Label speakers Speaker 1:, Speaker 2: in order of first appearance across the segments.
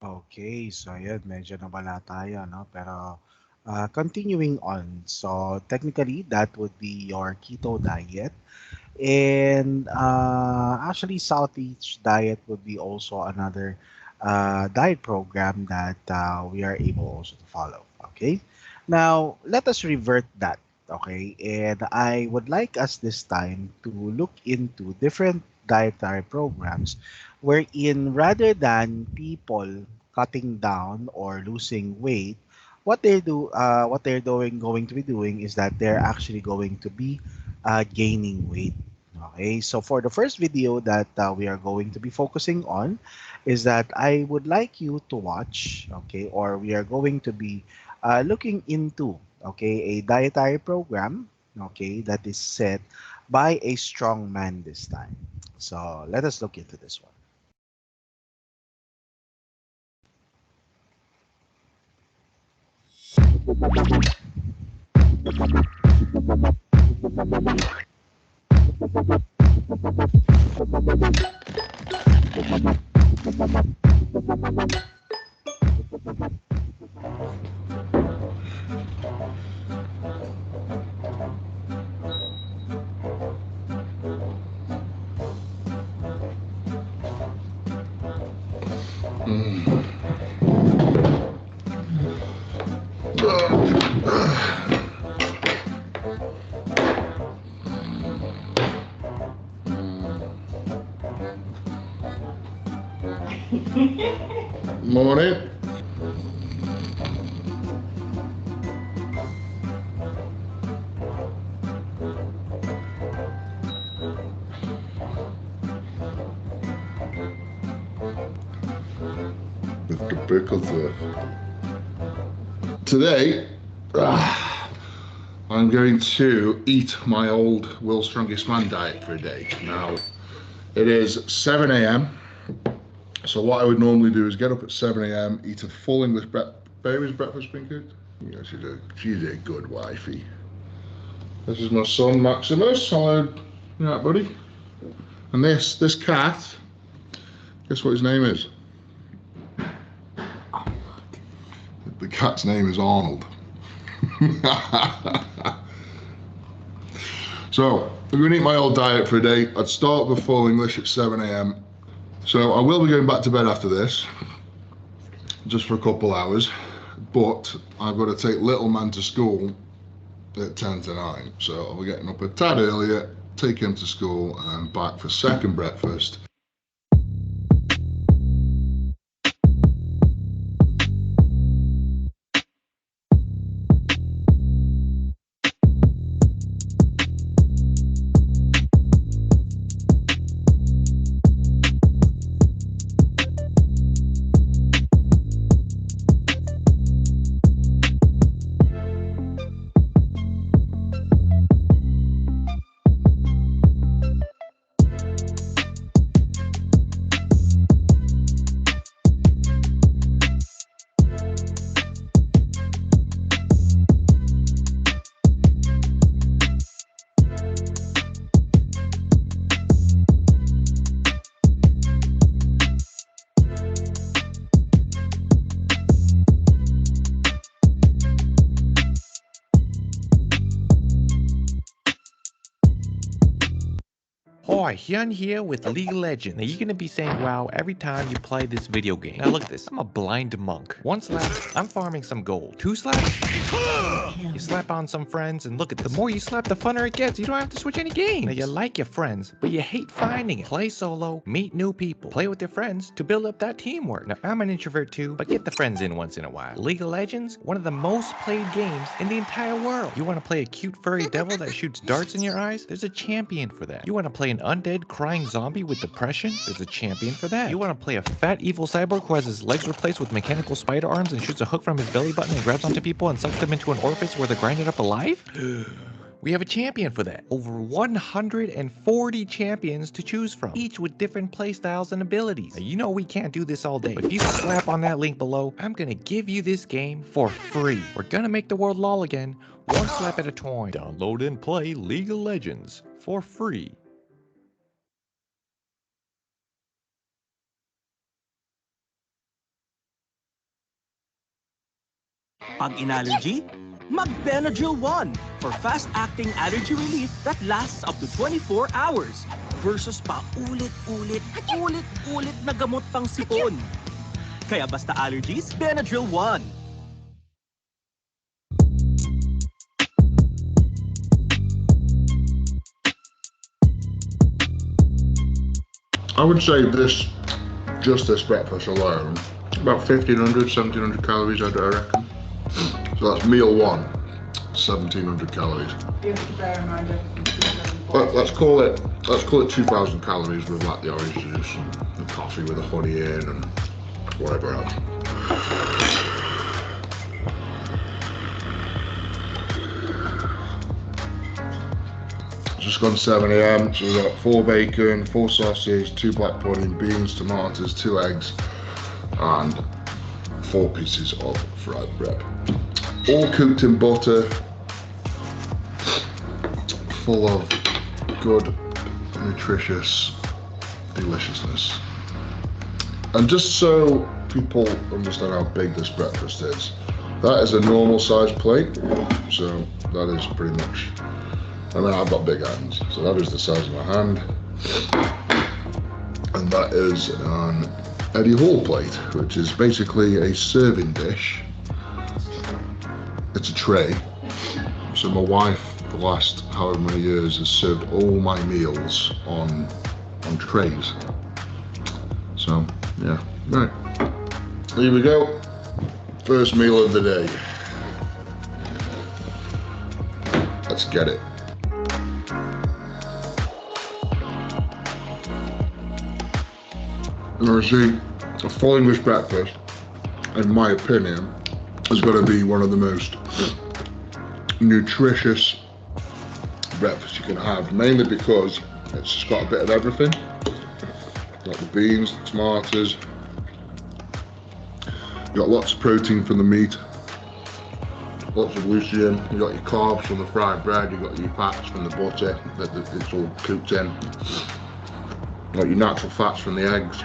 Speaker 1: Okay, so yun, medyo nabala tayo, no? Pero continuing on, so technically that would be your keto diet. And actually, Southeast diet would be also another diet program that we are able also to follow. Okay, now let us revert that. Okay, and I would like us this time to look into different dietary programs wherein rather than people cutting down or losing weight, what they're doing going to be doing is that they're actually going to be gaining weight. Okay, so for the first video that we are going to be focusing on is that I would like you to watch, okay, or we are going to be looking into, okay, a dietary program, okay, that is set by a strong man this time. So let us look into this one.
Speaker 2: Morning. With the pickles there. Today, I'm going to eat my old World's Strongest Man diet for a day. Now, it is 7 a.m. So what I would normally do is get up at 7 a.m., eat a full English breakfast. Baby's breakfast been cooked? Yeah, she's a good wifey. This is my son Maximus. Hello, right, buddy. And this cat, guess what his name is? The cat's name is Arnold. So, I'm going to eat my old diet for a day. I'd start with full English at 7 a.m. So, I will be going back to bed after this, just for a couple hours. But I've got to take little man to school at 10 to 9. So, I'll be getting up a tad earlier, take him to school, and back for second breakfast.
Speaker 3: Hi, Hyun here with League of Legends. Now you're gonna be saying wow every time you play this video game. Now look at this, I'm a blind monk. One slap, I'm farming some gold. Two slaps, you slap on some friends, and look at this. The more you slap, the funner it gets. You don't have to switch any games. Now you like your friends, but you hate finding it. Play solo, meet new people, play with your friends to build up that teamwork. Now I'm an introvert too, but get the friends in once in a while. League of Legends, one of the most played games in the entire world. You wanna play a cute furry devil that shoots darts in your eyes? There's a champion for that. You wanna play an undead crying zombie with depression? There's a champion for that. You wanna play a fat evil cyborg who has his legs replaced with mechanical spider arms and shoots a hook from his belly button and grabs onto people and sucks them into an orifice where they're grinded up alive? We have a champion for that. Over 140 champions to choose from, each with different playstyles and abilities. Now, you know we can't do this all day, but if you slap on that link below, I'm gonna give you this game for free. We're gonna make the world lol again, one slap at a time. Download and play League of Legends for free.
Speaker 4: Pag in-allergy, mag-Benadryl 1 for fast-acting allergy relief that lasts up to 24 hours versus pa ulit-ulit na gamot pang sipon. Kaya basta allergies, Benadryl 1.
Speaker 2: I would say just this breakfast alone, about 1,500, 1,700 calories, I reckon. So that's meal one, 1,700 calories. Let's call it 2,000 calories with like the orange juice and the coffee with the honey in and whatever else. Just gone 7 a.m. So we've got 4 bacon, 4 sausage, 2 black pudding, beans, tomatoes, 2 eggs, and 4 pieces of fried bread. All cooked in butter, full of good, nutritious deliciousness. And just so people understand how big this breakfast is, that is a normal size plate. So that is pretty much, I mean, I've got big hands, so that is the size of my hand. And that is an Eddie Hall plate, which is basically a serving dish. It's a tray. So my wife, the last however many years, has served all my meals on trays. So, yeah, right. Here we go. First meal of the day. Let's get it. You see, a full English breakfast, in my opinion, is going to be one of the most nutritious breakfasts you can have, mainly because it's just got a bit of everything. Got the beans, the tomatoes, you got lots of protein from the meat, lots of lutein, you got your carbs from the fried bread, you got your fats from the butter that it's all cooked in, you got your natural fats from the eggs.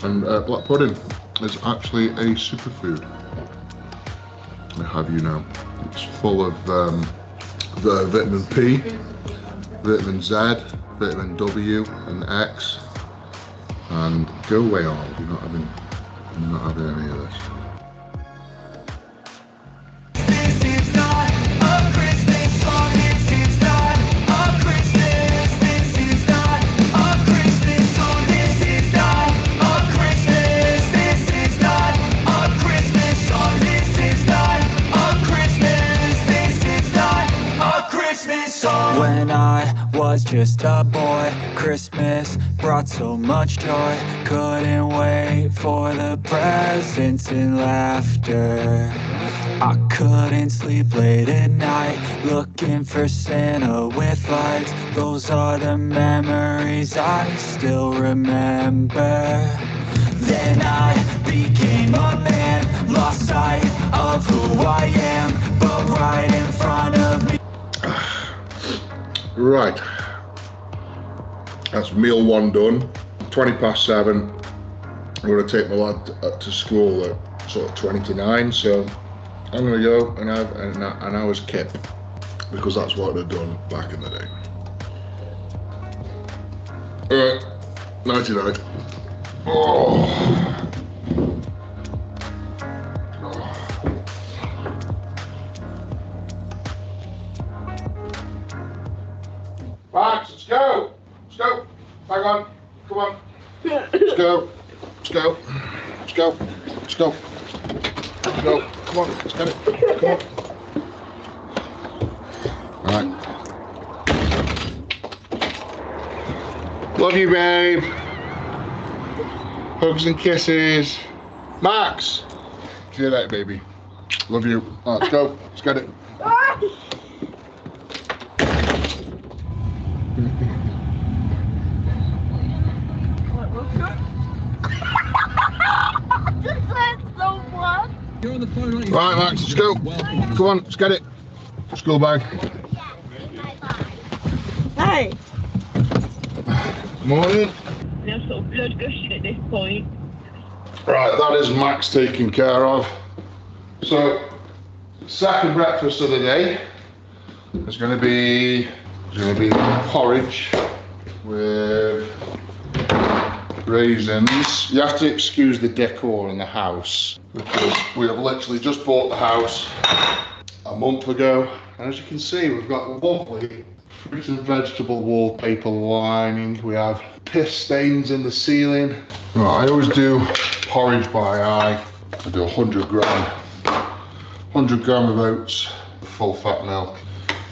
Speaker 2: And black pudding is actually a superfood. I have you know. It's full of the vitamin P, vitamin Z, vitamin W, and X. And go away, Arnold. You're not having any of this.
Speaker 5: When I was just a boy, Christmas brought so much joy. Couldn't wait for the presents and laughter. I couldn't sleep late at night, looking for Santa with lights. Those are the memories I still remember. Then I became a man, lost sight of who I am, but right in front of me.
Speaker 2: Right, that's meal one done. 7:20. I'm going to take my lad to school at sort of 20 to 9, so I'm going to go and have an hour's kip, because that's what I'd done back in the day. Alright, nighty night. Oh. Max, let's go! Let's go! Hang on, come on. Let's go. Let's go. Let's go. Let's go. Let's go. Come on, let's get it. Come on. Alright. Love you, babe. Hugs and kisses. Max! See you later, baby. Love you. Alright, let's go. Let's get it.
Speaker 6: You're on the phone, aren't you?
Speaker 2: Right, Max, let's go. Come on, let's get it. School bag.
Speaker 7: Hi.
Speaker 2: Morning.
Speaker 7: I'm so blood gushing at this point.
Speaker 2: Right, that is Max taken care of. So, Second breakfast of the day is going to be porridge with raisins. You have to excuse the decor in the house because we have literally just bought the house a month ago, and as you can see, we've got lovely fruit and vegetable wallpaper lining. We have piss stains in the ceiling. Right, I always do porridge by eye. I do 100 gram of oats, full fat milk,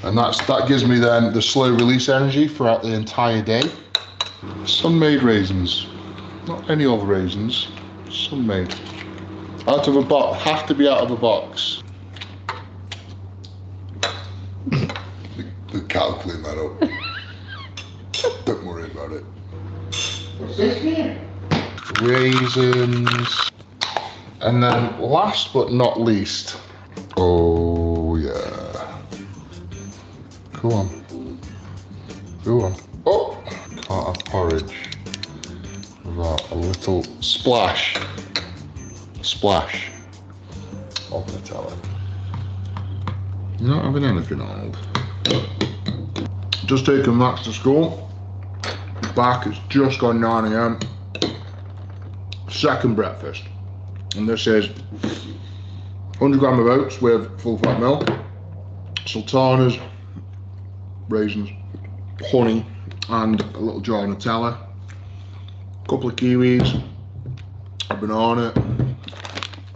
Speaker 2: and that gives me then the slow release energy throughout the entire day. Sun-made raisins, not any other raisins, sun-made. Out of a box, have to be out of a box. The cat will clean that up. Don't worry about it. What's this here? Raisins. And then last but not least, oh yeah. Go on. Go on. Oh! Can't have porridge without a little splash of Nutella. You're not having anything, Arnold. Just taken Max to school. Back, it's just gone 9 AM. Second breakfast. And this is 100 gram of oats with full fat milk, sultanas, raisins, honey, and a little jar of Nutella, a couple of kiwis, a banana,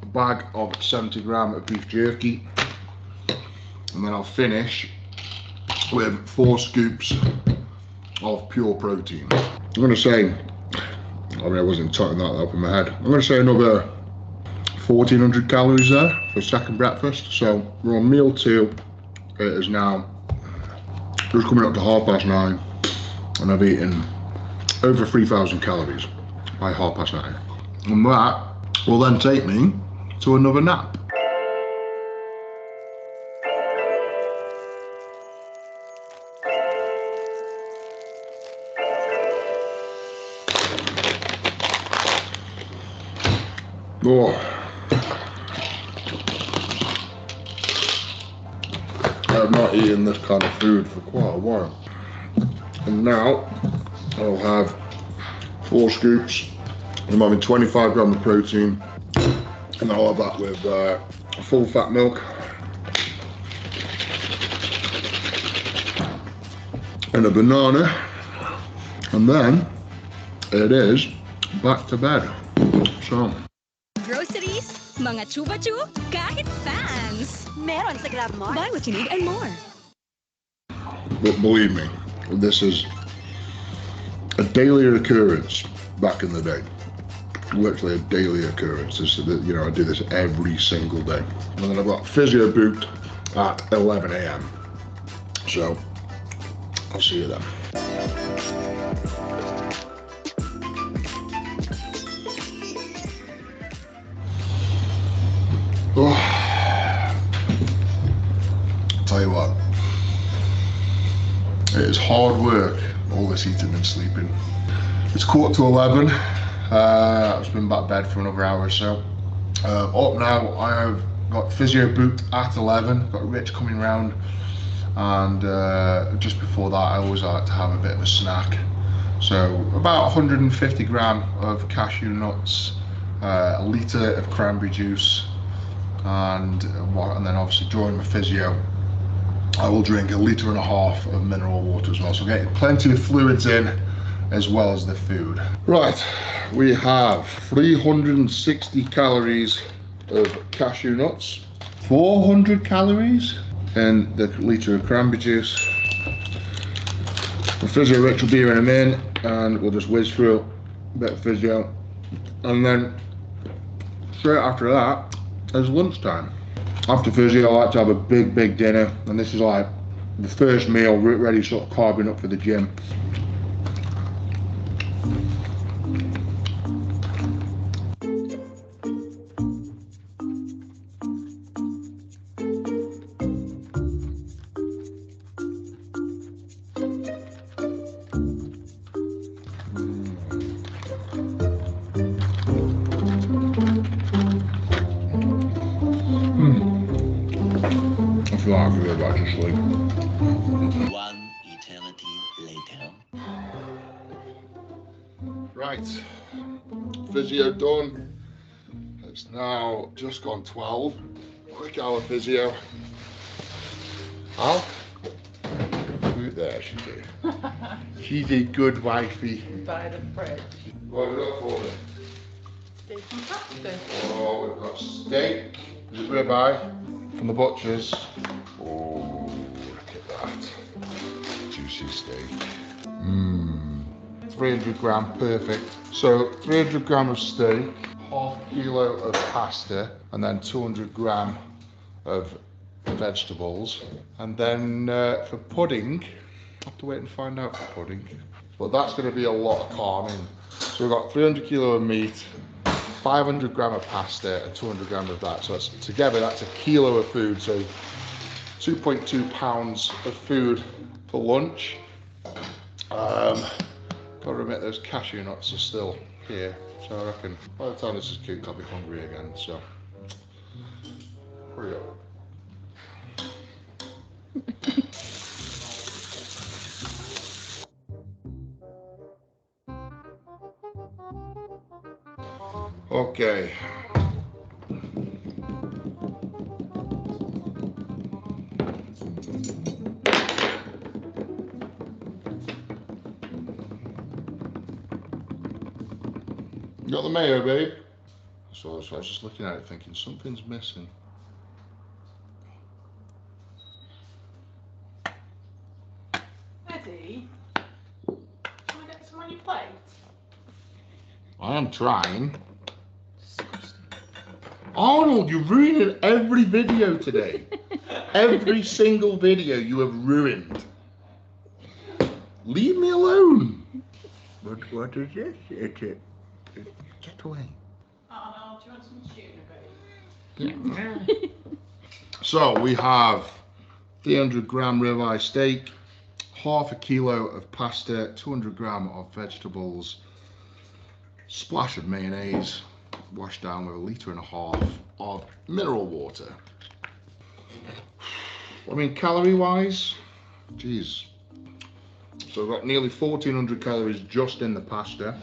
Speaker 2: a bag of 70 gram of beef jerky, and then I'll finish with 4 scoops of pure protein. I'm going to say, I wasn't totting that up in my head, I'm going to say another 1400 calories there for second breakfast. So we're on meal 2. It is now just coming up to 9:30, and I've eaten over 3000 calories by 9:30. And that will then take me to another nap. Oh. I have not eaten this kind of food for quite a while. And now I'll have 4 scoops. I'm having 25 grams of protein, and I'll have that with full fat milk and a banana, and then it is back to bed. So
Speaker 6: groceries, mga chuba-chu, kahit fans. Meron sa GrabMart. Buy what you need and more.
Speaker 2: But believe me, this is a daily occurrence back in the day. Literally a daily occurrence. This, you know, I do this every single day. And then I've got physio booked at 11 AM. So I'll see you then. Oh. Tell you what, it is hard work, all this eating and sleeping. It's 11:15. I've just been back to bed for another hour or so. Up now, I have got physio booked at 11, got Rich coming round, and just before that I always like to have a bit of a snack. So about 150 gram of cashew nuts, a litre of cranberry juice, and then obviously during my physio I will drink 1.5 litres of mineral water as well, so getting plenty of fluids in as well as the food. Right, we have 360 calories of cashew nuts, 400 calories in the litre of cranberry juice. The physio Rich will be here in a minute, and we'll just whiz through a bit of physio, and then straight after that is lunchtime. After physio, I like to have a big dinner, and this is like the first meal, ready sort of carving up for the gym. feel like I go back to sleep.
Speaker 8: One eternity later.
Speaker 2: Right, physio done. It's now just gone 12. Quick hour physio. Al? There she is. She's a good wifey.
Speaker 9: By the fridge.
Speaker 2: What have we got for me?
Speaker 9: Steak and pasta.
Speaker 2: Oh, we've got steak. Is it ribeye from the butchers? Oh, look at that. Juicy steak. Mmm. 300 gram, perfect. So 300 gram of steak, half a kilo of pasta, and then 200 gram of vegetables. And then for pudding, I have to wait and find out for pudding. But that's going to be a lot of carving. So we've got 300 kilo of meat, 500 gram of pasta, and 200 gram of that. So that's, together, that's a kilo of food. So 2.2 pounds of food for lunch. Gotta admit, those cashew nuts are still here. So I reckon by the time this is cooked, I'll be hungry again. So hurry up. Okay. You got the mayo, babe? So I was just looking at it thinking something's missing.
Speaker 9: Eddie, can I get some on your plate?
Speaker 2: I am trying. Arnold, you've ruined every video today. Every single video you have ruined. Leave me alone. What is this? Get away.
Speaker 9: Arnold, do you want some tuna, babe?
Speaker 2: Yeah. So we have 300 gram ribeye steak, half a kilo of pasta, 200 gram of vegetables, splash of mayonnaise, washed down with 1.5 litres of mineral water. I mean, calorie wise, geez. So we've got nearly 1,400 calories just in the pasta.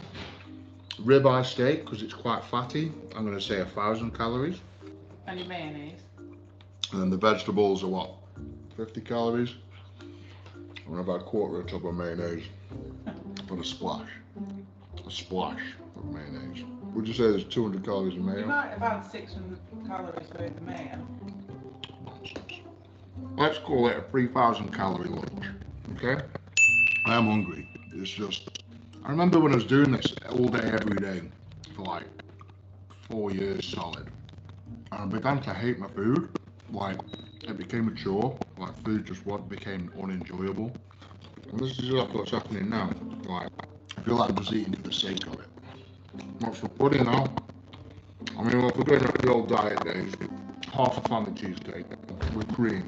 Speaker 2: Ribeye steak, because it's quite fatty, I'm going to say 1,000 calories.
Speaker 9: And your mayonnaise.
Speaker 2: And then the vegetables are what, 50 calories? And I've had a quarter of a tub of mayonnaise and a splash of mayonnaise. Would you say there's 200 calories of mayo?
Speaker 9: You might have had 600 calories worth of mayo.
Speaker 2: Nonsense. Let's call it a 3,000 calorie lunch, okay? I am hungry. It's just, I remember when I was doing this all day, every day, for like 4 years solid. And I began to hate my food. Like, it became a chore. Like, food just became unenjoyable. And this is exactly what's happening now. Like, I feel like I'm just eating for the sake of it. What's for pudding now? I mean, well, if we're doing the old diet days, half a family cheesecake with cream.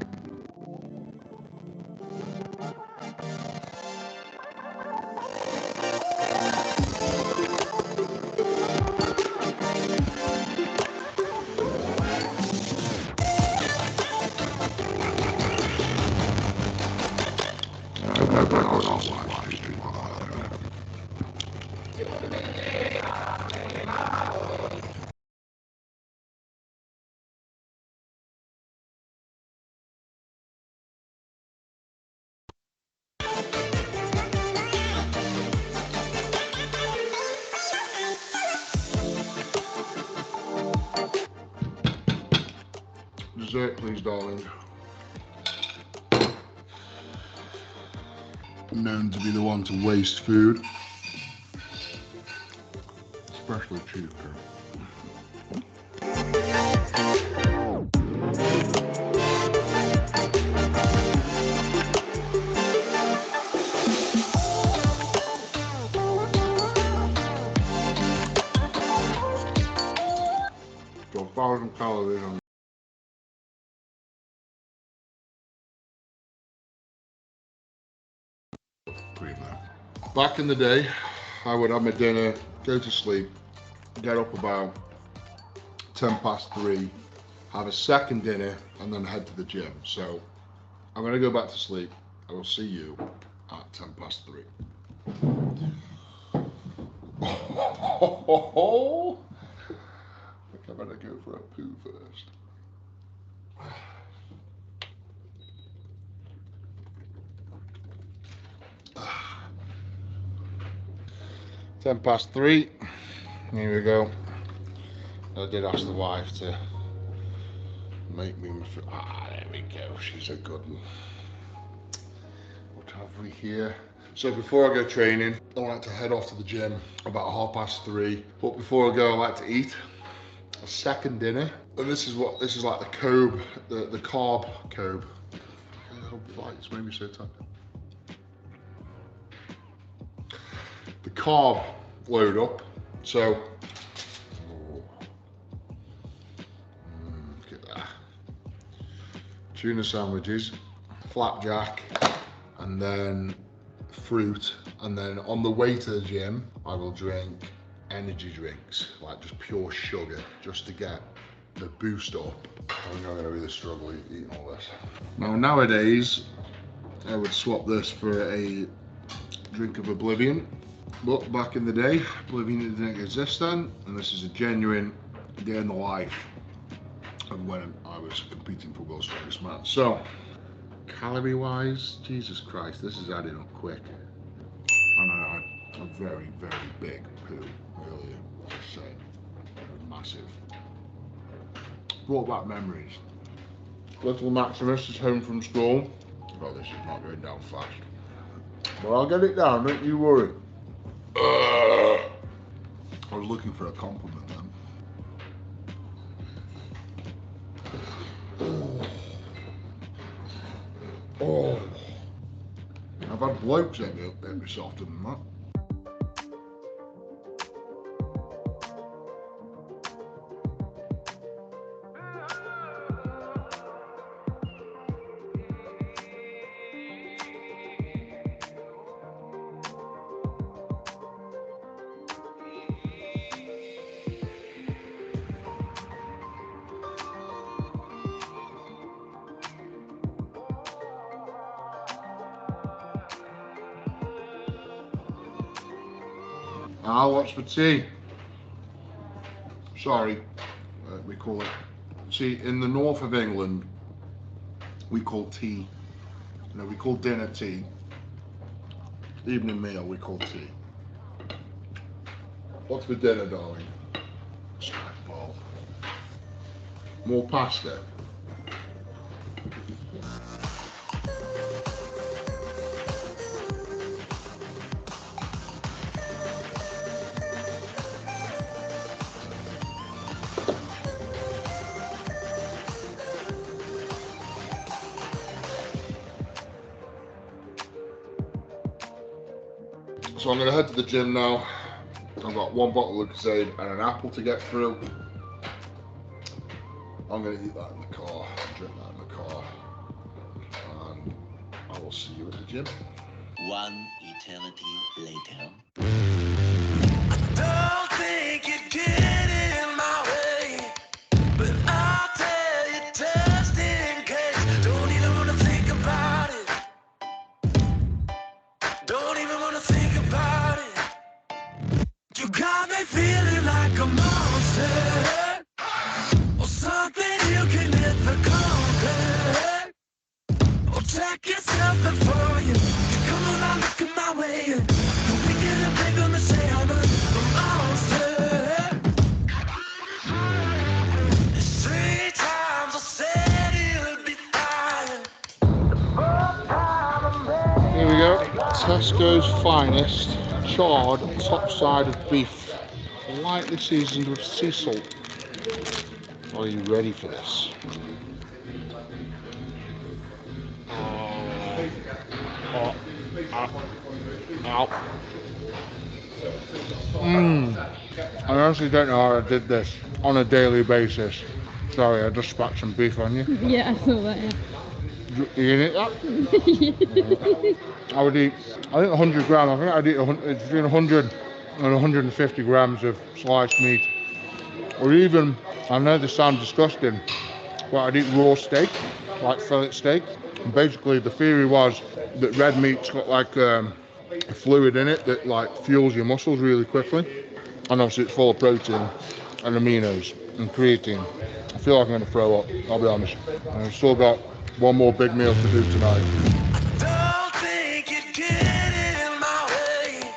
Speaker 2: Dessert, please, darling. I'm known to be the one to waste food, especially cheesecake. So 1,000 calories on cream there. Back in the day, I would have my dinner, go to sleep, get up about 3:10, have a second dinner, and then head to the gym. So I'm going to go back to sleep. I will see you at 3:10. Oh, I think I better go for a poo first. 3:10. Here we go. I did ask the wife to make me. There we go. She's a good one. What have we here? So before I go training, I like to head off to the gym about 3:30. But before I go, I like to eat a second dinner. And this is like the carb, the carb carb. It's made me so tired. The carb load up. So look at that. Tuna sandwiches, flapjack, and then fruit. And then on the way to the gym, I will drink energy drinks, like just pure sugar, just to get the boost up. I'm going to really struggle eating all this. Now nowadays, I would swap this for a drink of Oblivion. But back in the day, Oblivion didn't exist then, and this is a genuine day in the life of when I was competing for World's Strongest Man. So, calorie wise, Jesus Christ, this is adding up quick. And I had a very, very big poo earlier, just saying. It was massive. Brought back memories. Little Maximus is home from school. Oh, this is not going down fast. But I'll get it down, don't you worry. I was looking for a compliment then. Oh. I've had blokes hit me softer than that. What's for tea? Sorry, we call it. See, in the north of England, we call tea. You know, we call dinner tea. Evening meal, we call tea. What's for dinner, darling? Snack ball. More pasta. So I'm going to head to the gym now. I've got one bottle of Lucozade and an apple to get through. I'm going to eat that in the car, drink that in the car, and I will see you at the gym.
Speaker 8: 1 eternity later.
Speaker 10: Don't think you get in my way, but I'll tell you just in case. Don't even want to think about it. Don't even want to think about it. You got me feeling like a monster, or something you can never conquer. Oh, check yourself before you come around looking my way. The wicked and big on the say I'm a monster. It's 3 times I said it would be fine.
Speaker 2: Here we go. Tesco's finest charred top side of beef, lightly seasoned with sea salt. Are you ready for this? Ow. I honestly don't know how I did this on a daily basis. Sorry, I just spat some beef on you.
Speaker 11: Yeah, I saw that, yeah.
Speaker 2: You can eat that? I would eat, I think 100 grams, I think I'd eat between 100 and 150 grams of sliced meat. Or even, I know this sounds disgusting, but I'd eat raw steak, like fillet steak. Basically, the theory was that red meat's got like a fluid in it that like fuels your muscles really quickly, and obviously it's full of protein and aminos and creatine. I feel like I'm gonna throw up, I'll be honest. I've still got one more big meal to do tonight.
Speaker 10: Don't think you'd get in my way,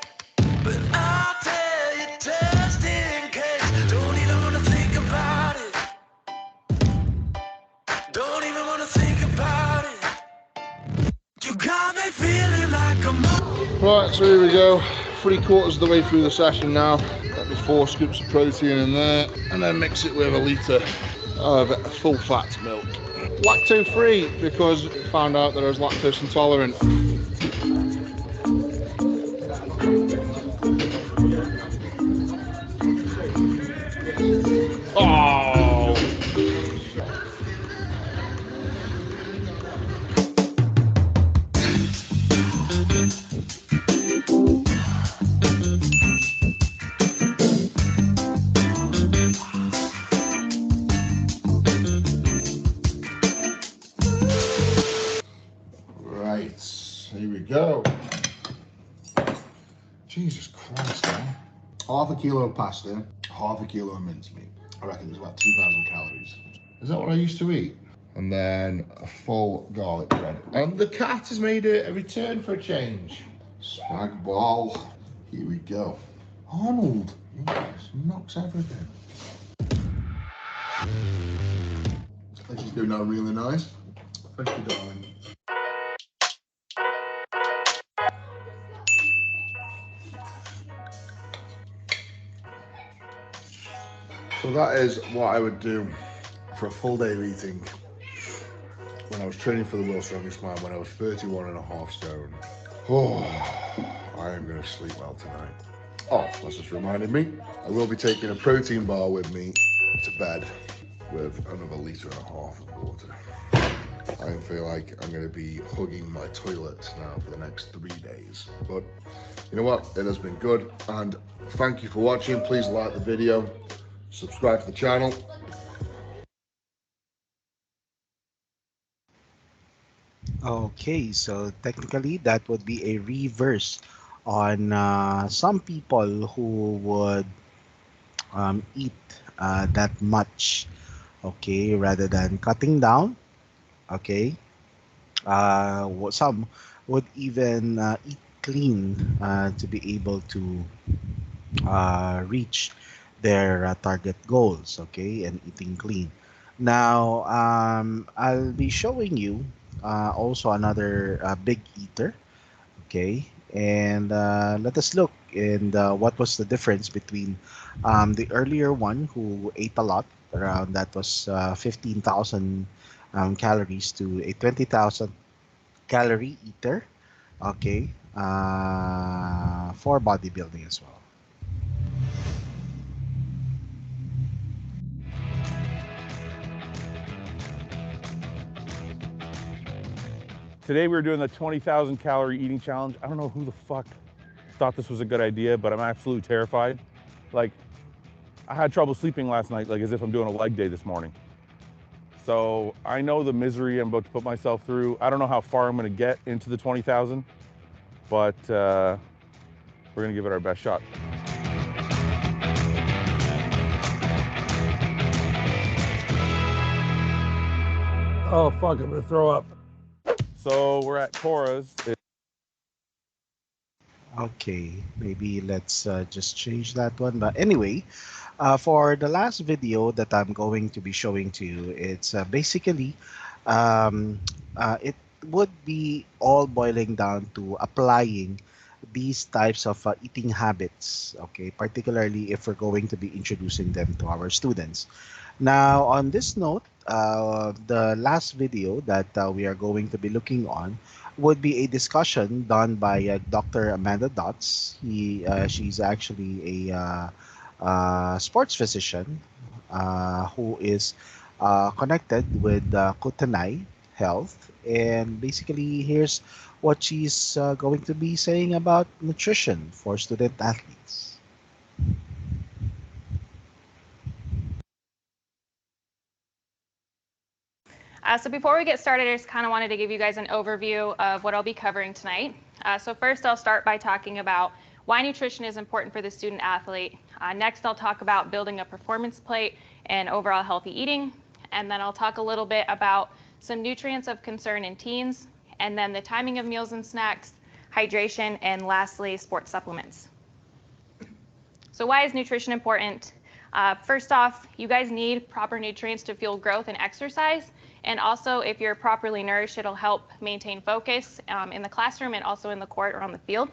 Speaker 10: but I'll tell you just in case. Don't even wanna think about it. Don't even wanna think about it. You got me feeling like I'm
Speaker 2: Right, so here we go. 3/4 of the way through the session now. Got the 4 scoops of protein in there, and then mix it with a litre of full fat milk. Lacto free, because I found out that I was lactose intolerant. Oh! Right, here we go. Jesus Christ, man. Half a kilo of pasta, half a kilo of mincemeat. I reckon it's about 2,000 calories. Is that what I used to eat? And then a full garlic bread. And the cat has made a return for a change. Spag ball. Here we go. Arnold. Yes, knocks everything. This is doing out really nice. Thank you, darling. So that is what I would do for a full day of eating when I was training for the World's Strongest Man when I was 31.5 stone. Oh, I am going to sleep well tonight. Oh, that's just reminded me. I will be taking a protein bar with me to bed with another 1.5 litres of water. I feel like I'm going to be hugging my toilet now for the next 3 days. But you know what? It has been good. And thank you for watching. Please like the video. Subscribe to the channel.
Speaker 1: Okay, so technically that would be a reverse on some people who would eat that much, okay, rather than cutting down, okay. Some would even eat clean to be able to reach their target goals, okay, and eating clean. Now, I'll be showing you also another big eater, okay, and let us look and what was the difference between the earlier one who ate a lot, around that was 15,000 calories, to a 20,000 calorie eater, okay, for bodybuilding as well.
Speaker 11: Today we were doing the 20,000 calorie eating challenge. I don't know who the fuck thought this was a good idea, but I'm absolutely terrified. Like, I had trouble sleeping last night, like as if I'm doing a leg day this morning. So I know the misery I'm about to put myself through. I don't know how far I'm gonna get into the 20,000, but we're gonna give it our best shot. Oh fuck, I'm gonna throw up. So we're at Cora's.
Speaker 1: Okay, maybe let's just change that one. But anyway, for the last video that I'm going to be showing to you, it's basically it would be all boiling down to applying these types of eating habits, okay, particularly if we're going to be introducing them to our students. Now, on this note, the last video that we are going to be looking on would be a discussion done by Dr. Amanda Dotz. She's actually a sports physician who is connected with Kutanai Health. And basically, here's what she's going to be saying about nutrition for student athletes.
Speaker 12: So before we get started, I just kind of wanted to give you guys an overview of what I'll be covering tonight. So first, I'll start by talking about why nutrition is important for the student athlete. Next, I'll talk about building a performance plate and overall healthy eating. And then I'll talk a little bit about some nutrients of concern in teens, and then the timing of meals and snacks, hydration, and lastly, sports supplements. So why is nutrition important? First off, you guys need proper nutrients to fuel growth and exercise. And also, if you're properly nourished, it'll help maintain focus in the classroom and also in the court or on the field.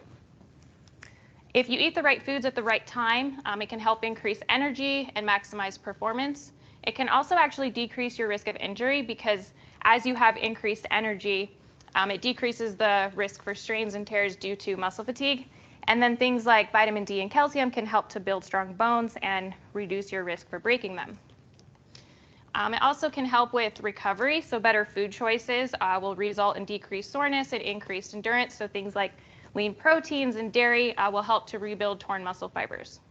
Speaker 12: If you eat the right foods at the right time, it can help increase energy and maximize performance. It can also actually decrease your risk of injury because as you have increased energy, it decreases the risk for strains and tears due to muscle fatigue. And then things like vitamin D and calcium can help to build strong bones and reduce your risk for breaking them. It also can help with recovery, so better food choices will result in decreased soreness and increased endurance. So things like lean proteins and dairy will help to rebuild torn muscle fibers.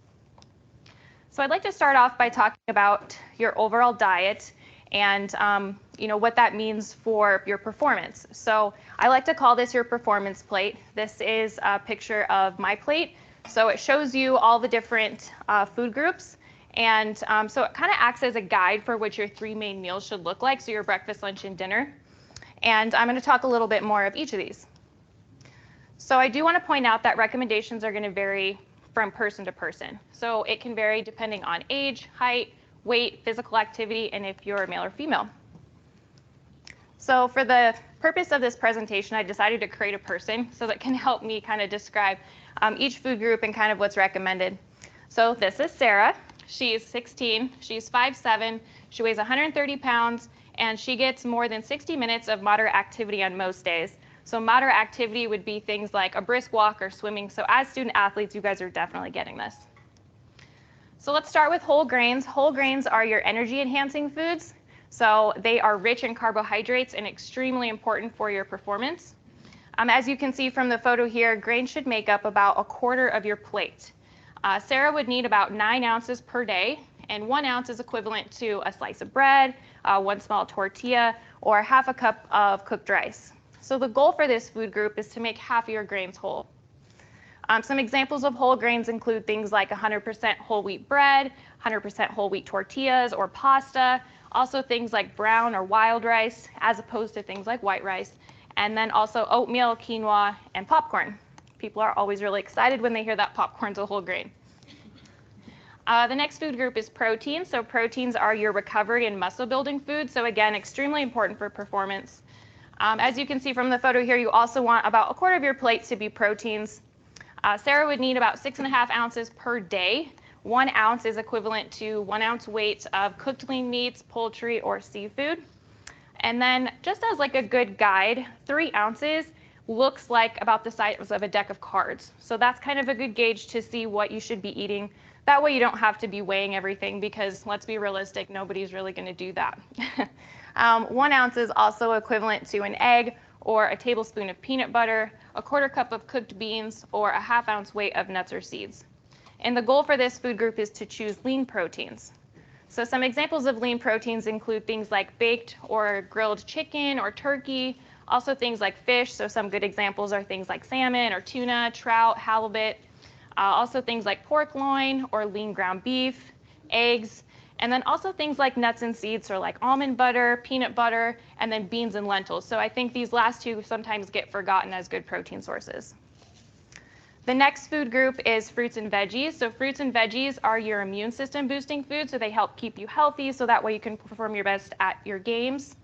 Speaker 12: So I'd like to start off by talking about your overall diet and what that means for your performance. So I like to call this your performance plate. This is a picture of my plate. So it shows you all the different food groups. And so it kind of acts as a guide for what your 3 main meals should look like, so your breakfast, lunch, and dinner. And I'm going to talk a little bit more of each of these. So I do want to point out that recommendations are going to vary from person to person. So it can vary depending on age, height, weight, physical activity, and if you're a male or female. So for the purpose of this presentation, I decided to create a person so that can help me kind of describe each food group and kind of what's recommended. So this is Sarah. She's 16, she's 5'7", she weighs 130 pounds, and she gets more than 60 minutes of moderate activity on most days. So moderate activity would be things like a brisk walk or swimming. So as student athletes, you guys are definitely getting this. So let's start with whole grains. Whole grains are your energy enhancing foods. So they are rich in carbohydrates and extremely important for your performance. As you can see from the photo here, grains should make up about 1/4 of your plate. Sarah would need about 9 ounces per day, and 1 ounce is equivalent to a slice of bread, 1 small tortilla, or 1/2 cup of cooked rice. So the goal for this food group is to make half of your grains whole. Some examples of whole grains include things like 100% whole wheat bread, 100% whole wheat tortillas or pasta, also things like brown or wild rice, as opposed to things like white rice, and then also oatmeal, quinoa, and popcorn. People are always really excited when they hear that popcorn's a whole grain. The next food group is protein. So proteins are your recovery and muscle building foods. So again, extremely important for performance. As you can see from the photo here, you also want about 1/4 of your plate to be proteins. Sarah would need about 6.5 ounces per day. 1 ounce is equivalent to 1 ounce weight of cooked lean meats, poultry, or seafood. And then just as like a good guide, 3 ounces looks like about the size of a deck of cards. So that's kind of a good gauge to see what you should be eating. That way you don't have to be weighing everything because let's be realistic, nobody's really going to do that. 1 ounce is also equivalent to an egg or a tablespoon of peanut butter, 1/4 cup of cooked beans, or a 1/2 ounce weight of nuts or seeds. And the goal for this food group is to choose lean proteins. So some examples of lean proteins include things like baked or grilled chicken or turkey, also things like fish. So some good examples are things like salmon or tuna, trout, halibut, also things like pork loin or lean ground beef, eggs, and then also things like nuts and seeds, so like almond butter, peanut butter, and then beans and lentils. So I think these last two sometimes get forgotten as good protein sources. The next food group is fruits and veggies. So fruits and veggies are your immune system boosting foods, so they help keep you healthy, so that way you can perform your best at your games.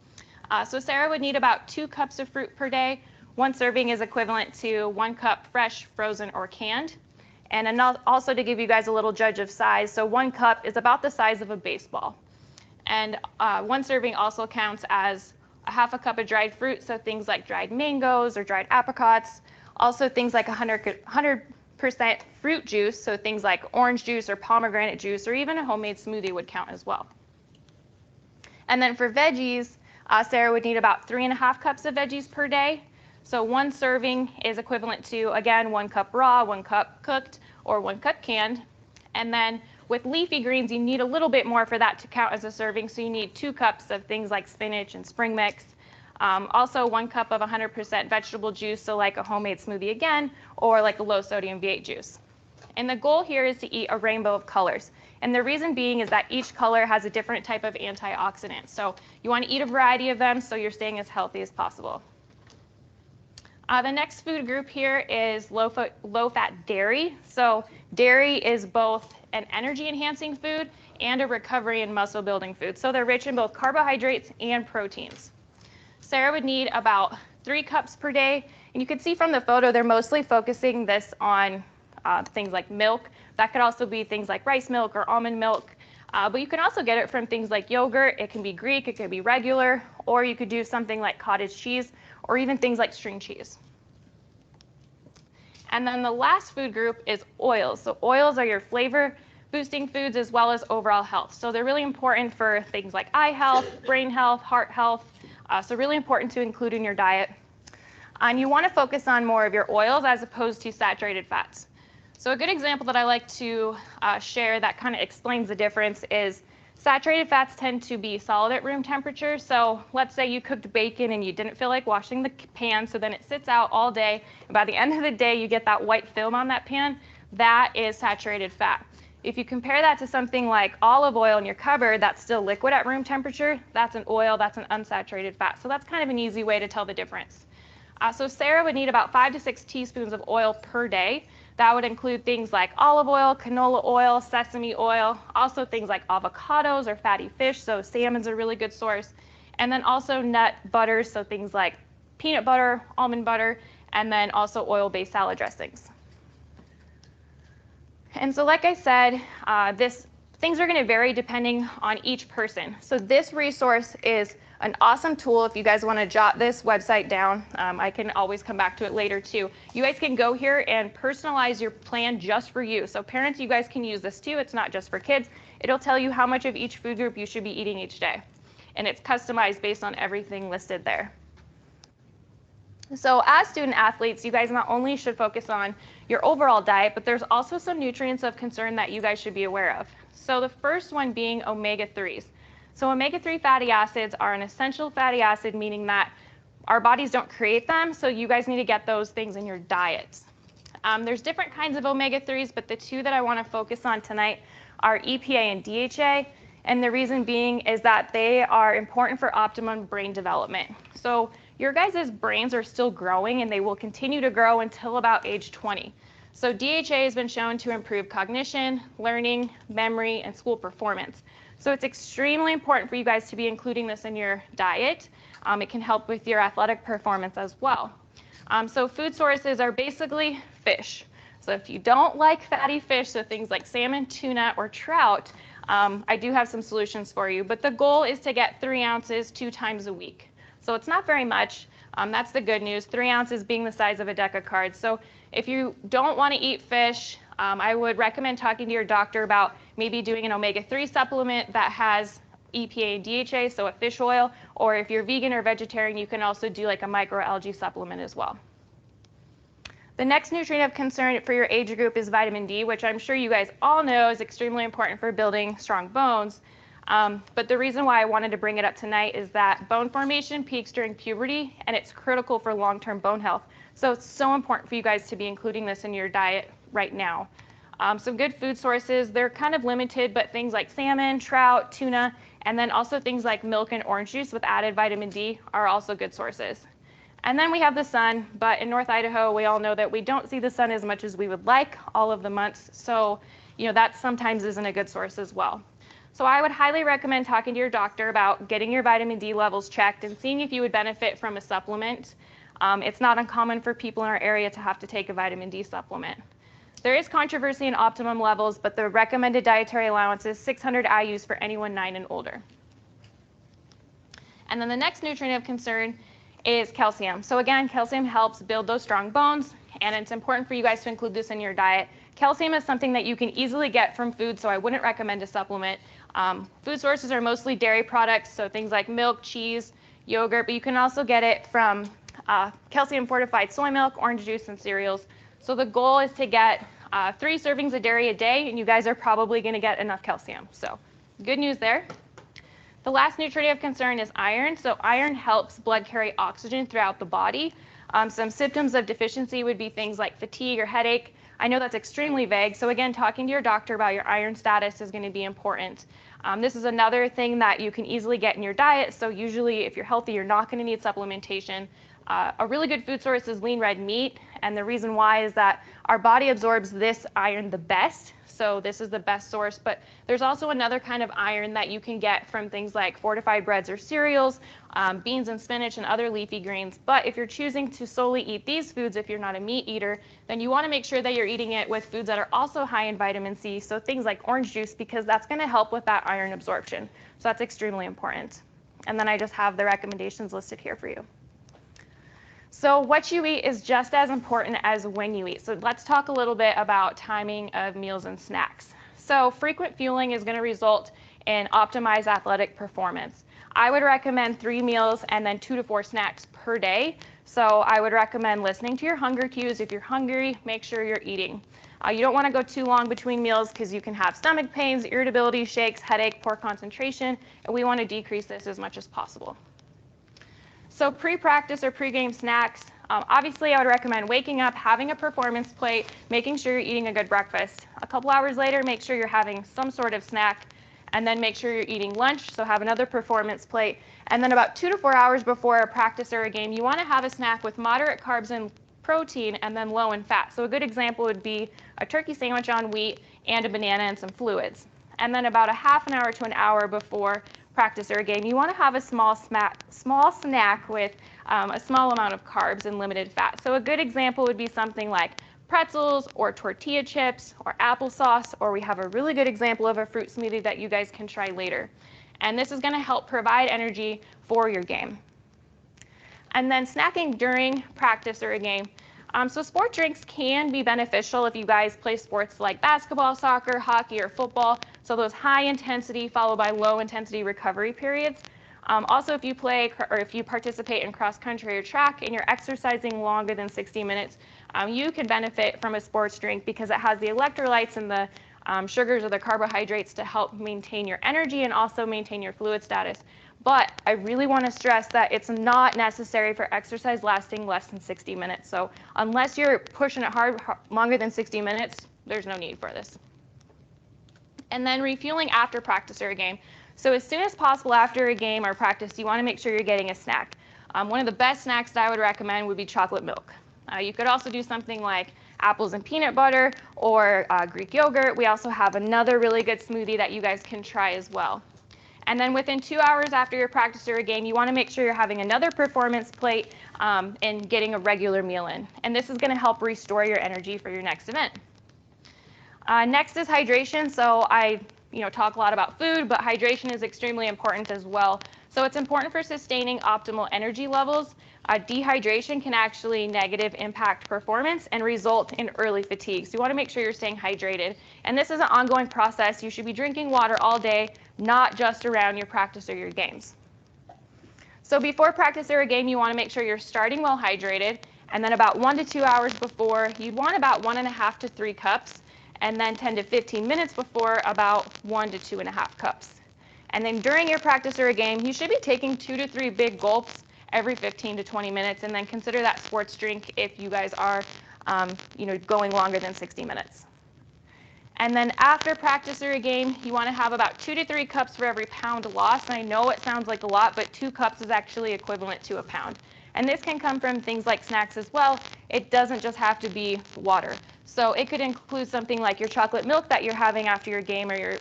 Speaker 12: So Sarah would need about 2 cups of fruit per day. 1 serving is equivalent to 1 cup fresh, frozen, or canned. And also to give you guys a little judge of size, so 1 cup is about the size of a baseball. And 1 serving also counts as 1/2 cup of dried fruit, so things like dried mangoes or dried apricots. Also things like 100% fruit juice, so things like orange juice or pomegranate juice, or even a homemade smoothie would count as well. And then for veggies, Sarah would need about 3.5 cups of veggies per day. So 1 serving is equivalent to, again, 1 cup raw, 1 cup cooked, or 1 cup canned. And then with leafy greens, you need a little bit more for that to count as a serving. So you need 2 cups of things like spinach and spring mix. Also 1 cup of 100% vegetable juice, so like a homemade smoothie again, or like a low sodium V8 juice. And the goal here is to eat a rainbow of colors. And the reason being is that each color has a different type of antioxidant. So you want to eat a variety of them so you're staying as healthy as possible. The next food group here is low-fat dairy. So dairy is both an energy-enhancing food and a recovery and muscle-building food. So they're rich in both carbohydrates and proteins. Sarah would need about 3 cups per day. And you can see from the photo, they're mostly focusing this on things like milk. That could also be things like rice milk or almond milk. But you can also get it from things like yogurt. It can be Greek, it can be regular, or you could do something like cottage cheese, or even things like string cheese. And then the last food group is oils. So oils are your flavor boosting foods as well as overall health. So they're really important for things like eye health, brain health, heart health. So really important to include in your diet. And you want to focus on more of your oils as opposed to saturated fats. So a good example that I like to share that kind of explains the difference is saturated fats tend to be solid at room temperature. So let's say you cooked bacon and you didn't feel like washing the pan, so then it sits out all day. And by the end of the day, you get that white film on that pan. That is saturated fat. If you compare that to something like olive oil in your cupboard that's still liquid at room temperature, that's an oil, that's an unsaturated fat. So that's kind of an easy way to tell the difference. So Sarah would need about 5 to 6 teaspoons of oil per day. That would include things like olive oil, canola oil, sesame oil, also things like avocados or fatty fish, so salmon's a really good source, and then also nut butters, so things like peanut butter, almond butter, and then also oil-based salad dressings. And so like I said, things are going to vary depending on each person. So this resource is an awesome tool if you guys want to jot this website down. I can always come back to it later too. You guys can go here and personalize your plan just for you. So parents, you guys can use this too. It's not just for kids. It'll tell you how much of each food group you should be eating each day. And it's customized based on everything listed there. So as student athletes, you guys not only should focus on your overall diet, but there's also some nutrients of concern that you guys should be aware of. So the first one being omega-3s. So omega-3 fatty acids are an essential fatty acid, meaning that our bodies don't create them, so you guys need to get those things in your diets. There's different kinds of omega-3s, but the 2 that I want to focus on tonight are EPA and DHA, and the reason being is that they are important for optimum brain development. So your guys' brains are still growing, and they will continue to grow until about age 20. So DHA has been shown to improve cognition, learning, memory, and school performance. So it's extremely important for you guys to be including this in your diet. It can help with your athletic performance as well. So food sources are basically fish. So if you don't like fatty fish, so things like salmon, tuna, or trout, I do have some solutions for you. But the goal is to get 3 ounces 2 times a week. So it's not very much. That's the good news, 3 ounces being the size of a deck of cards. So if you don't want to eat fish, I would recommend talking to your doctor about maybe doing an omega-3 supplement that has EPA and DHA, so a fish oil, or if you're vegan or vegetarian, you can also do like a microalgae supplement as well. The next nutrient of concern for your age group is vitamin D, which I'm sure you guys all know is extremely important for building strong bones. But the reason why I wanted to bring it up tonight is that bone formation peaks during puberty, and it's critical for long-term bone health. So it's so important for you guys to be including this in your diet right now. Some good food sources, they're kind of limited, but things like salmon, trout, tuna, and then also things like milk and orange juice with added vitamin D are also good sources. And then we have the sun, but in North Idaho, we all know that we don't see the sun as much as we would like all of the months. So, that sometimes isn't a good source as well. So I would highly recommend talking to your doctor about getting your vitamin D levels checked and seeing if you would benefit from a supplement. It's not uncommon for people in our area to have to take a vitamin D supplement. There is controversy in optimum levels, but the recommended dietary allowance is 600 IUs for anyone 9 and older. And then the next nutrient of concern is calcium. So again, calcium helps build those strong bones, and it's important for you guys to include this in your diet. Calcium is something that you can easily get from food, so I wouldn't recommend a supplement. Food sources are mostly dairy products, so things like milk, cheese, yogurt, but you can also get it from calcium fortified soy milk, orange juice, and cereals. So the goal is to get 3 servings of dairy a day, and you guys are probably going to get enough calcium. So good news there. The last nutrient of concern is iron. So iron helps blood carry oxygen throughout the body. Some symptoms of deficiency would be things like fatigue or headache. I know that's extremely vague, so again, talking to your doctor about your iron status is going to be important. This is another thing that you can easily get in your diet, so usually if you're healthy, you're not going to need supplementation. A really good food source is lean red meat, and the reason why is that our body absorbs this iron the best, so this is the best source, but there's also another kind of iron that you can get from things like fortified breads or cereals, beans and spinach and other leafy greens. But if you're choosing to solely eat these foods, if you're not a meat eater, then you want to make sure that you're eating it with foods that are also high in vitamin C, so things like orange juice, because that's going to help with that iron absorption. So that's extremely important. And then I just have the recommendations listed here for you. So what you eat is just as important as when you eat. So let's talk a little bit about timing of meals and snacks. So frequent fueling is going to result in optimized athletic performance. I would recommend 3 meals and then 2 to 4 snacks per day. So I would recommend listening to your hunger cues. If you're hungry, make sure you're eating. You don't want to go too long between meals because you can have stomach pains, irritability, shakes, headache, poor concentration, and we want to decrease this as much as possible. So pre-practice or pre-game snacks, obviously I would recommend waking up, having a performance plate, making sure you're eating a good breakfast. A couple hours later, make sure you're having some sort of snack, and then make sure you're eating lunch, so have another performance plate. And then about 2 to 4 hours before a practice or a game, you want to have a snack with moderate carbs and protein and then low in fat. So a good example would be a turkey sandwich on wheat and a banana and some fluids. And then about a half an hour to an hour before practice or a game, you want to have a small snack with a small amount of carbs and limited fat. So a good example would be something like pretzels or tortilla chips or applesauce, or we have a really good example of a fruit smoothie that you guys can try later. And this is going to help provide energy for your game. And then snacking during practice or a game. So sport drinks can be beneficial if you guys play sports like basketball, soccer, hockey, or football. So those high intensity followed by low intensity recovery periods. Also, if you play or if you participate in cross country or track and you're exercising longer than 60 minutes, you can benefit from a sports drink because it has the electrolytes and the sugars or the carbohydrates to help maintain your energy and also maintain your fluid status. But I really want to stress that it's not necessary for exercise lasting less than 60 minutes. So unless you're pushing it hard longer than 60 minutes, there's no need for this. And then refueling after practice or a game. So as soon as possible after a game or practice, you want to make sure you're getting a snack. One of the best snacks that I would recommend would be chocolate milk. You could also do something like apples and peanut butter or Greek yogurt. We also have another really good smoothie that you guys can try as well. And then within 2 hours after your practice or a game, you want to make sure you're having another performance plate and getting a regular meal in. And this is going to help restore your energy for your next event. Next is hydration. So I talk a lot about food, but hydration is extremely important as well. So it's important for sustaining optimal energy levels. Dehydration can actually negative impact performance and result in early fatigue. So you want to make sure you're staying hydrated. And this is an ongoing process. You should be drinking water all day, not just around your practice or your games. So before practice or a game, you want to make sure you're starting well hydrated. And then about 1 to 2 hours before, you'd want about 1.5 to 3 cups. And then 10 to 15 minutes before, about 1 to 2.5 cups. And then during your practice or a game, you should be taking 2 to 3 big gulps every 15 to 20 minutes, and then consider that sports drink if you guys are going longer than 60 minutes. And then after practice or a game, you want to have about 2 to 3 cups for every pound lost. And I know it sounds like a lot, but 2 cups is actually equivalent to a pound. And this can come from things like snacks as well. It doesn't just have to be water. So it could include something like your chocolate milk that you're having after your game or your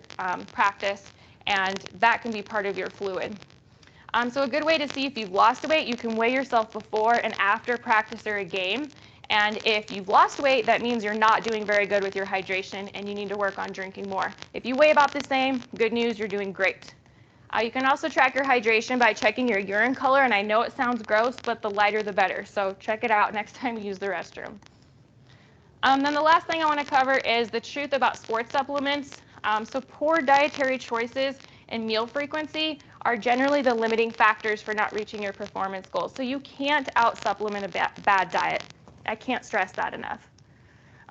Speaker 12: practice, and that can be part of your fluid. So a good way to see if you've lost weight, you can weigh yourself before and after practice or a game. And if you've lost weight, that means you're not doing very good with your hydration and you need to work on drinking more. If you weigh about the same, good news, you're doing great. You can also track your hydration by checking your urine color, and I know it sounds gross, but the lighter the better. So check it out next time you use the restroom. Then the last thing I want to cover is the truth about sports supplements. So poor dietary choices and meal frequency are generally the limiting factors for not reaching your performance goals. So you can't out-supplement a bad diet. I can't stress that enough.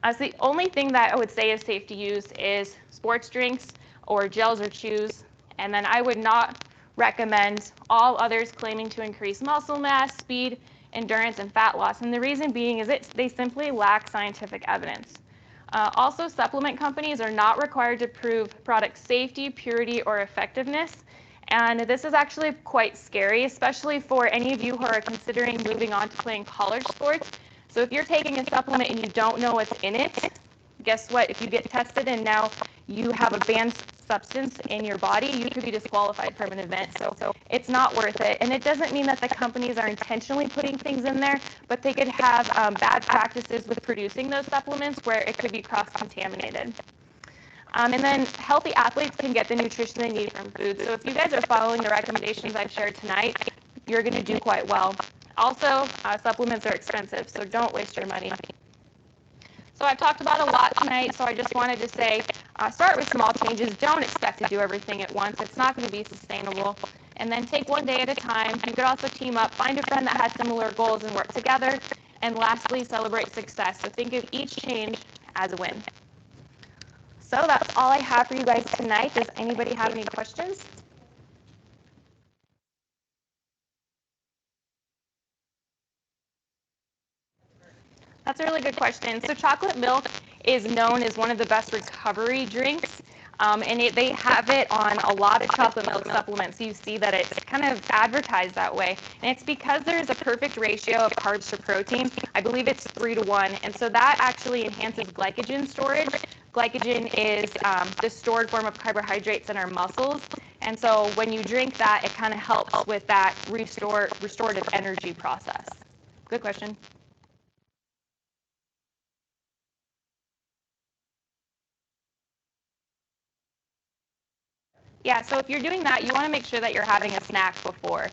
Speaker 12: So the only thing that I would say is safe to use is sports drinks or gels or chews. And then I would not recommend all others claiming to increase muscle mass, speed, endurance, and fat loss. And the reason being is they simply lack scientific evidence. Also, supplement companies are not required to prove product safety, purity, or effectiveness. And this is actually quite scary, especially for any of you who are considering moving on to playing college sports. So if you're taking a supplement and you don't know what's in it, guess what? If you get tested and now you have a banned substance in your body, you could be disqualified from an event. So it's not worth it. And it doesn't mean that the companies are intentionally putting things in there, but they could have bad practices with producing those supplements where it could be cross-contaminated. And then healthy athletes can get the nutrition they need from food. So if you guys are following the recommendations I've shared tonight, you're going to do quite well. Also, supplements are expensive, so don't waste your money. So I've talked about a lot tonight, so I just wanted to say, start with small changes. Don't expect to do everything at once. It's not going to be sustainable. And then take one day at a time. You could also team up, find a friend that has similar goals and work together. And lastly, celebrate success. So think of each change as a win. So that's all I have for you guys tonight. Does anybody have any questions? That's a really good question. So chocolate milk is known as one of the best recovery drinks. And they have it on a lot of chocolate milk supplements. You see that it's kind of advertised that way. And it's because there's a perfect ratio of carbs to protein. I believe it's 3 to 1. And so that actually enhances glycogen storage. Glycogen is the stored form of carbohydrates in our muscles. And so when you drink that, it kind of helps with that restorative energy process. Good question. Yeah, so if you're doing that, you want to make sure that you're having a snack before.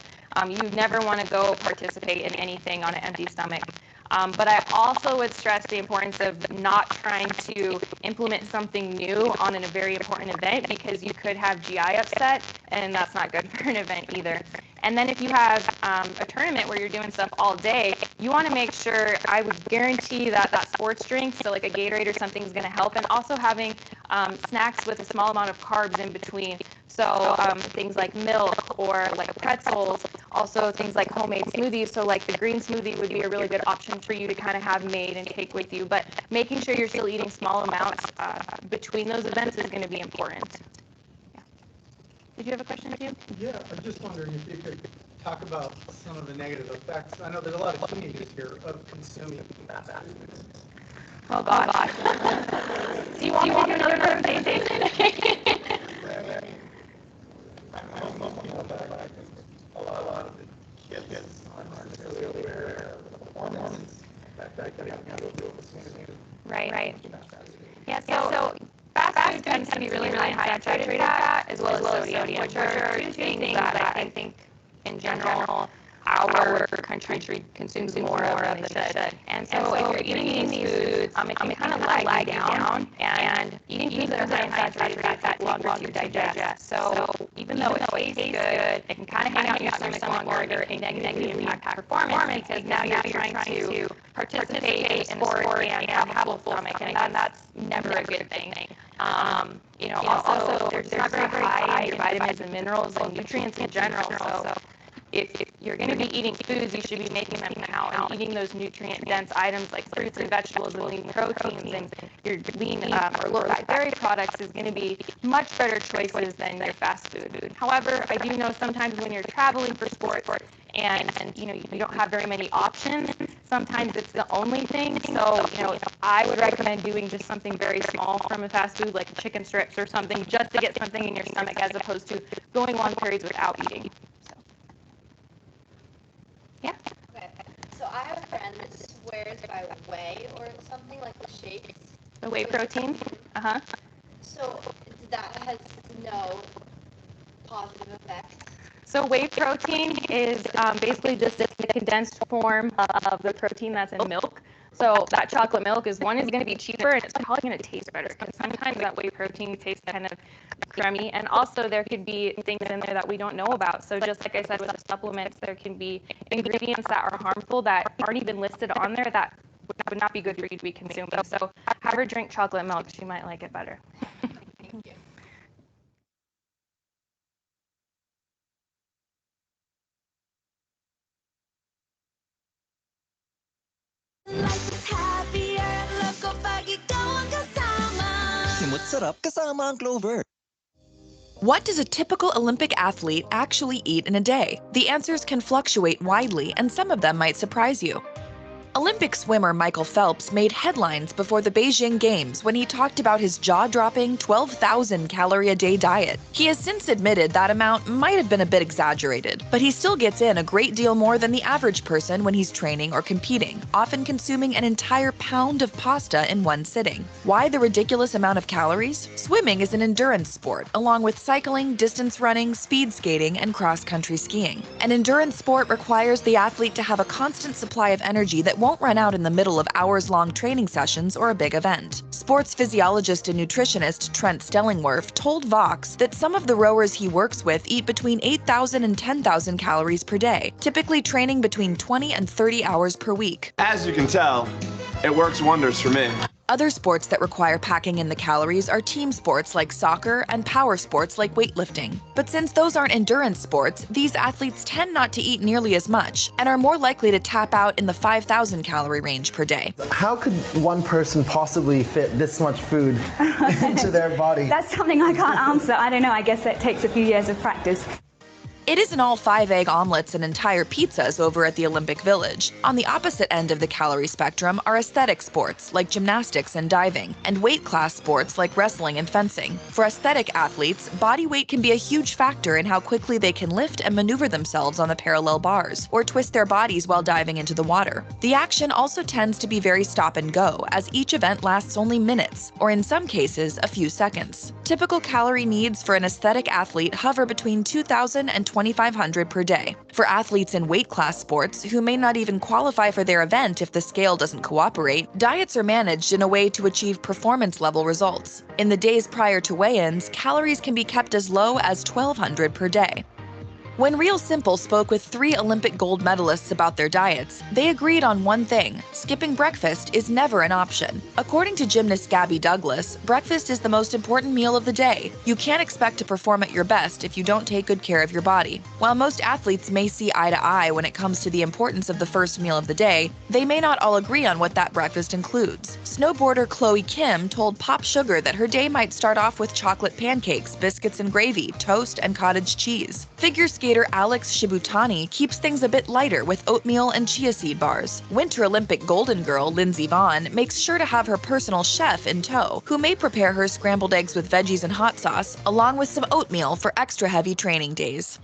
Speaker 12: You never want to go participate in anything on an empty stomach. But I also would stress the importance of not trying to implement something new on a very important event, because you could have GI upset, and that's not good for an event either. And then if you have a tournament where you're doing stuff all day, you want to make sure, I would guarantee that that sports drink, so like a Gatorade or something, is going to help. And also having snacks with a small amount of carbs in between. So things like milk or like pretzels, also things like homemade smoothies. So like the green smoothie would be a really good option for you to kind of have made and take with you. But making sure you're still eating small amounts between those events is going to be important. Yeah. Did you have a question too?
Speaker 13: Yeah, I'm just wondering if you could talk about some of the negative effects. I know there's a lot of teenagers here of consuming fast foods.
Speaker 12: Oh gosh. Do you want me to do another presentation?
Speaker 13: A lot of the kids aren't really aware of the performance that they have to go through with swimming.
Speaker 12: Right. Yeah, so fast food tends to be really high saturated fat as well as sodium, which are two things that I think in general our country consumes more of than they should. And so if you're eating these foods, it can kind of lag you down, and eating foods that are high in saturated fat take longer to digest. So even though it tastes good, it can kind of hang out in your stomach longer. It can negatively impact performance, because now you're trying to participate in a sport and have a full stomach, and that's never a good thing. Also, there's not very high in your vitamins and minerals and nutrients in general. So if you're going to be eating foods, you should be making them count and eating those nutrient-dense items like fruits and vegetables and lean proteins, and your lean or low-fat dairy products is going to be much better choices than your fast food. However, I do know sometimes when you're traveling for sports and you don't have very many options, sometimes it's the only thing. So I would recommend doing just something very small from a fast food, like chicken strips or something, just to get something in your stomach, as opposed to going long periods without eating. Yeah.
Speaker 14: Okay. So I have a friend that swears by whey or something, like the shakes.
Speaker 12: The whey protein? Uh-huh.
Speaker 14: So that has no positive effects.
Speaker 12: So whey protein is basically just a condensed form of the protein that's in milk. So that chocolate milk is going to be cheaper, and it's probably going to taste better, because sometimes that whey protein tastes kind of crummy. And also there could be things in there that we don't know about. So just like I said with the supplements, there can be ingredients that are harmful that aren't even listed on there that would not be good for you to be consuming. So have her drink chocolate milk. She might like it better.
Speaker 14: Thank you.
Speaker 15: Simut sarap kasama ang Clover.
Speaker 16: What does a typical Olympic athlete actually eat in a day? The answers can fluctuate widely, and some of them might surprise you. Olympic swimmer Michael Phelps made headlines before the Beijing Games when he talked about his jaw-dropping 12,000 calorie a day diet. He has since admitted that amount might have been a bit exaggerated, but he still gets in a great deal more than the average person when he's training or competing, often consuming an entire pound of pasta in one sitting. Why the ridiculous amount of calories? Swimming is an endurance sport, along with cycling, distance running, speed skating, and cross-country skiing. An endurance sport requires the athlete to have a constant supply of energy that won't run out in the middle of hours-long training sessions or a big event. Sports physiologist and nutritionist Trent Stellingwerf told Vox that some of the rowers he works with eat between 8,000 and 10,000 calories per day, typically training between 20 and 30 hours per week.
Speaker 17: As you can tell, it works wonders for me.
Speaker 16: Other sports that require packing in the calories are team sports like soccer and power sports like weightlifting. But since those aren't endurance sports, these athletes tend not to eat nearly as much and are more likely to tap out in the 5,000 calorie range per day.
Speaker 18: How could one person possibly fit this much food into their body?
Speaker 19: That's something I can't answer. I don't know. I guess that takes a few years of practice.
Speaker 16: It isn't all 5-egg omelets and entire pizzas over at the Olympic Village. On the opposite end of the calorie spectrum are aesthetic sports like gymnastics and diving, and weight class sports like wrestling and fencing. For aesthetic athletes, body weight can be a huge factor in how quickly they can lift and maneuver themselves on the parallel bars, or twist their bodies while diving into the water. The action also tends to be very stop and go, as each event lasts only minutes, or in some cases, a few seconds. Typical calorie needs for an aesthetic athlete hover between 2,000 and 2,500 per day. For athletes in weight class sports who may not even qualify for their event if the scale doesn't cooperate, diets are managed in a way to achieve performance level results. In the days prior to weigh-ins, calories can be kept as low as 1,200 per day. When Real Simple spoke with 3 Olympic gold medalists about their diets, they agreed on one thing: skipping breakfast is never an option. According to gymnast Gabby Douglas, breakfast is the most important meal of the day. You can't expect to perform at your best if you don't take good care of your body. While most athletes may see eye to eye when it comes to the importance of the first meal of the day, they may not all agree on what that breakfast includes. Snowboarder Chloe Kim told Pop Sugar that her day might start off with chocolate pancakes, biscuits and gravy, toast, and cottage cheese. Figure skater Alex Shibutani keeps things a bit lighter with oatmeal and chia seed bars. Winter Olympic golden girl Lindsey Vonn makes sure to have her personal chef in tow, who may prepare her scrambled eggs with veggies and hot sauce, along with some oatmeal for extra heavy training days.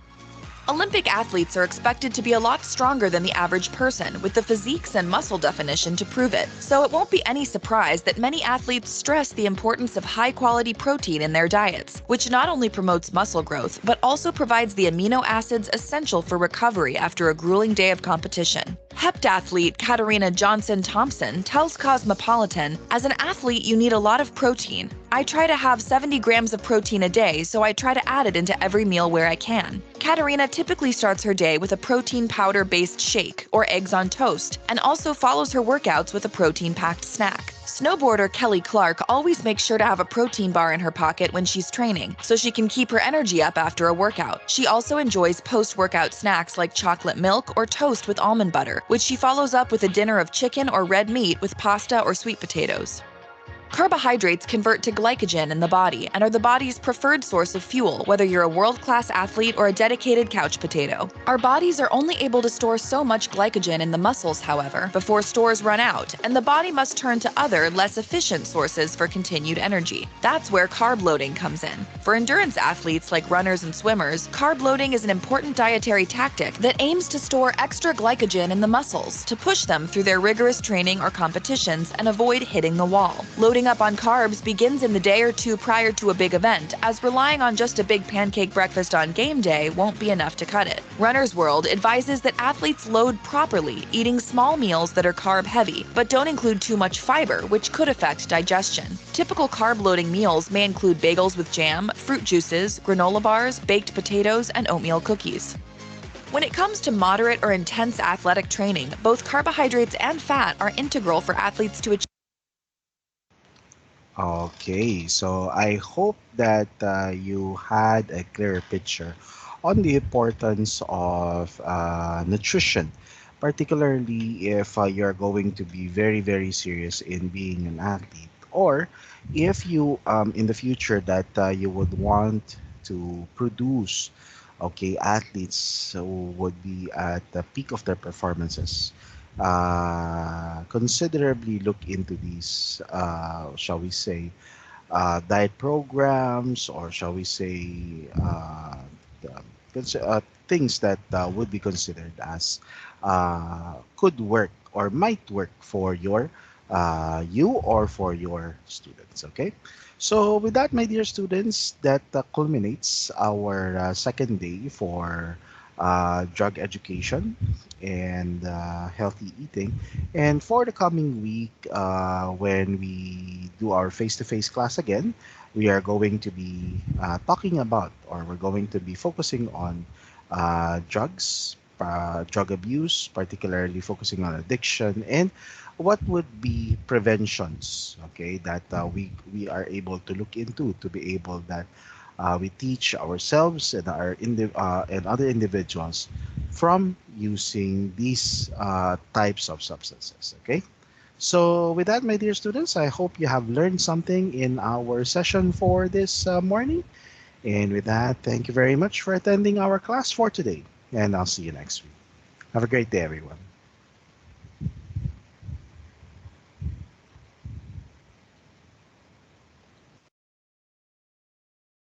Speaker 16: Olympic athletes are expected to be a lot stronger than the average person, with the physiques and muscle definition to prove it. So it won't be any surprise that many athletes stress the importance of high-quality protein in their diets, which not only promotes muscle growth, but also provides the amino acids essential for recovery after a grueling day of competition. Heptathlete Katarina Johnson-Thompson tells Cosmopolitan, "As an athlete, you need a lot of protein. I try to have 70 grams of protein a day, so I try to add it into every meal where I can." Katarina typically starts her day with a protein powder-based shake or eggs on toast, and also follows her workouts with a protein-packed snack. Snowboarder Kelly Clark always makes sure to have a protein bar in her pocket when she's training, so she can keep her energy up after a workout. She also enjoys post-workout snacks like chocolate milk or toast with almond butter, which she follows up with a dinner of chicken or red meat with pasta or sweet potatoes. Carbohydrates convert to glycogen in the body and are the body's preferred source of fuel, whether you're a world-class athlete or a dedicated couch potato. Our bodies are only able to store so much glycogen in the muscles, however, before stores run out, and the body must turn to other, less efficient sources for continued energy. That's where carb loading comes in. For endurance athletes like runners and swimmers, carb loading is an important dietary tactic that aims to store extra glycogen in the muscles to push them through their rigorous training or competitions and avoid hitting the wall. Loading up on carbs begins in the day or two prior to a big event, as relying on just a big pancake breakfast on game day won't be enough to cut it. Runner's World advises that athletes load properly, eating small meals that are carb heavy, but don't include too much fiber, which could affect digestion. Typical carb loading meals may include bagels with jam, fruit juices, granola bars, baked potatoes, and oatmeal cookies. When it comes to moderate or intense athletic training, both carbohydrates and fat are integral for athletes to achieve.
Speaker 1: Okay, so I hope that you had a clearer picture on the importance of nutrition, particularly if you're going to be very, very serious in being an athlete, or if you, in the future, that you would want to produce, okay, athletes who would be at the peak of their performances. Considerably look into these, shall we say, diet programs, or shall we say, things that would be considered as could work or might work for your you or for your students. Okay. So with that, my dear students, that culminates our second day for drug education and healthy eating. And for the coming week, when we do our face-to-face class again, we are going to be talking about, or we're going to be focusing on drugs, drug abuse, particularly focusing on addiction, and what would be preventions, okay, that we are able to look into to be able that we teach ourselves and and other individuals from using these types of substances. Okay. So with that, my dear students, I hope you have learned something in our session for this morning. And with that, thank you very much for attending our class for today. And I'll see you next week. Have a great day, everyone.